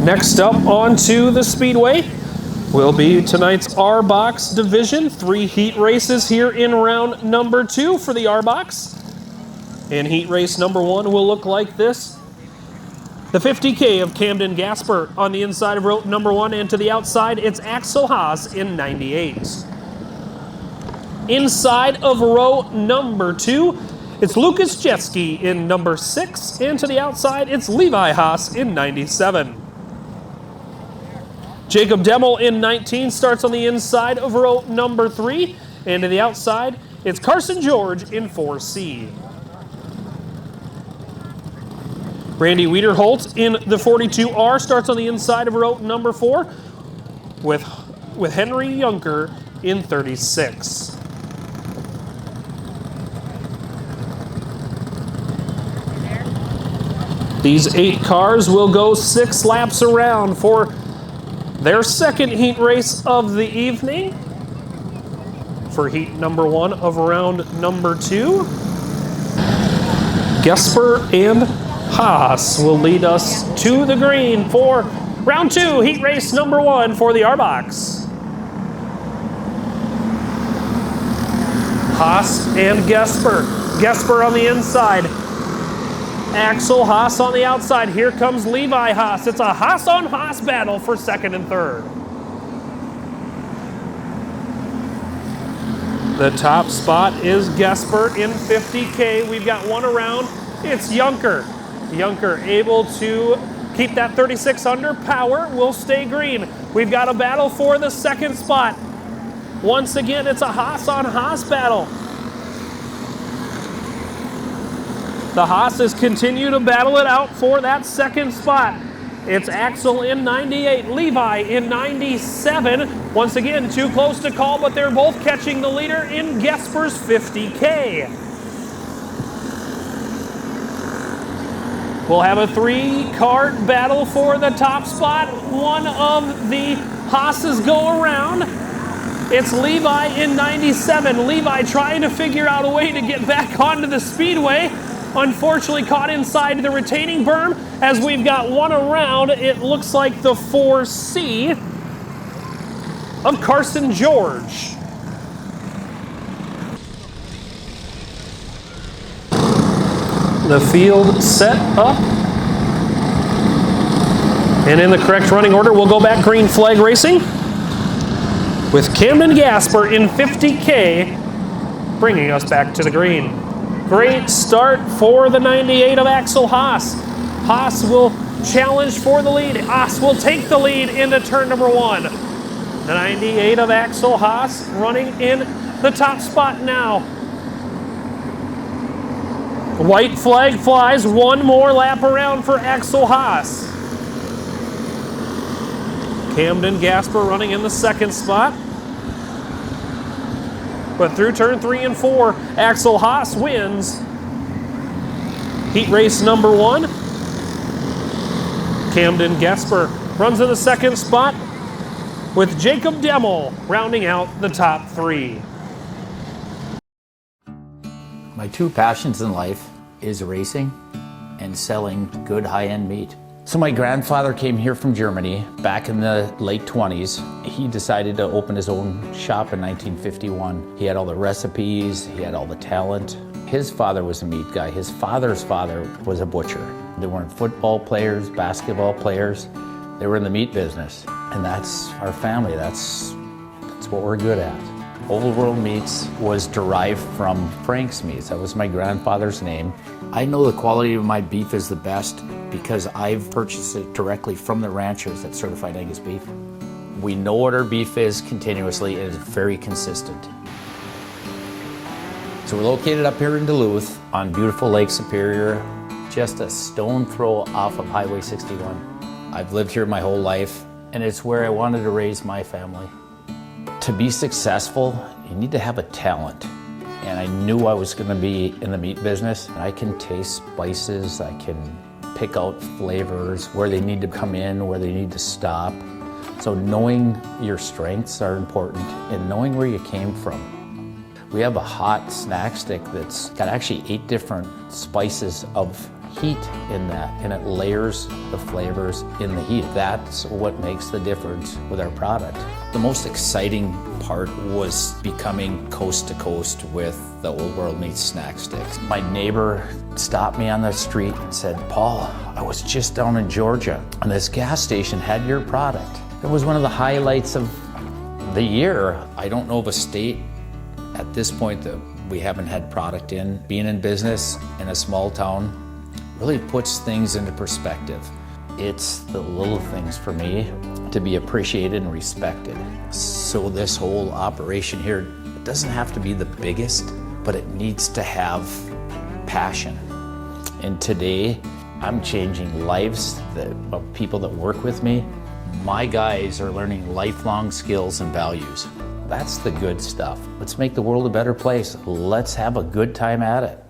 Next up onto the Speedway will be tonight's R-Box division. 3 heat races here in round number 2 for the R-Box. And heat race number 1 will look like this. The 50K of Kamden Gasper on the inside of row number 1, and to the outside, it's Axel Haas in 98. Inside of row number 2, it's Lucas Jeske in number 6, and to the outside, it's Levi Haas in 97. Jacob Deml in 19 starts on the inside of row number 3, and to the outside, it's Carson George in 4C. Randy Wiederholt in the 42R starts on the inside of row number 4 with Henry Junker in 36. These 8 cars will go 6 laps around for their second heat race of the evening. For heat number 1 of round number 2, Gasper and Haas will lead us to the green for round 2, heat race number 1 for the R-Box. Haas and Gasper. Gasper on the inside. Axel Haas on the outside. Here comes Levi Haas. It's a Haas on Haas battle for second and third. The top spot is Gasper in 50K. We've got one around. It's Junker. Junker able to keep that 36 under. Power will stay green. We've got a battle for the second spot. Once again, it's a Haas on Haas battle. The Haas's continue to battle it out for that second spot. It's Axel in 98, Levi in 97. Once again, too close to call, but they're both catching the leader in Gasper's 50K. We'll have a 3-cart battle for the top spot. One of the Haas's go around. It's Levi in 97. Levi trying to figure out a way to get back onto the Speedway. Unfortunately caught inside the retaining berm. As we've got one around, it looks like the 4C of Carson George. The field set up. And in the correct running order, we'll go back green flag racing with Kamden Gasper in 50K, bringing us back to the green. Great start for the 98 of Axel Haas. Haas will challenge for the lead. Haas will take the lead into turn number 1. The 98 of Axel Haas running in the top spot now. White flag flies, one more lap around for Axel Haas. Kamden Gasper running in the second spot. But through turn 3 and 4, Axel Haas wins heat race number 1. Kamden Gasper runs in the second spot with Jacob Deml rounding out the top 3. My 2 passions in life is racing and selling good high-end meat. So my grandfather came here from Germany back in the late 20s. He decided to open his own shop in 1951. He had all the recipes, he had all the talent. His father was a meat guy. His father's father was a butcher. They weren't football players, basketball players. They were in the meat business. And that's our family. That's what we're good at. Old World Meats was derived from Frank's Meats. That was my grandfather's name. I know the quality of my beef is the best because I've purchased it directly from the ranchers that certified Angus beef. We know what our beef is continuously, and it's very consistent. So we're located up here in Duluth on beautiful Lake Superior, just a stone throw off of Highway 61. I've lived here my whole life, and it's where I wanted to raise my family. To be successful, you need to have a talent. And I knew I was going to be in the meat business. I can taste spices, I can pick out flavors, where they need to come in, where they need to stop. So knowing your strengths are important and knowing where you came from. We have a hot snack stick that's got actually 8 different spices of heat in that, and it layers the flavors in the heat. That's what makes the difference with our product. The most exciting part was becoming coast to coast with the Old World Meats snack sticks. My neighbor stopped me on the street and said, "Paul, I was just down in Georgia and this gas station had your product." It was one of the highlights of the year. I don't know of a state at this point that we haven't had product in. Being in business in a small town really puts things into perspective. It's the little things for me to be appreciated and respected. So this whole operation here, it doesn't have to be the biggest, but it needs to have passion. And today, I'm changing lives of people that work with me. My guys are learning lifelong skills and values. That's the good stuff. Let's make the world a better place. Let's have a good time at it.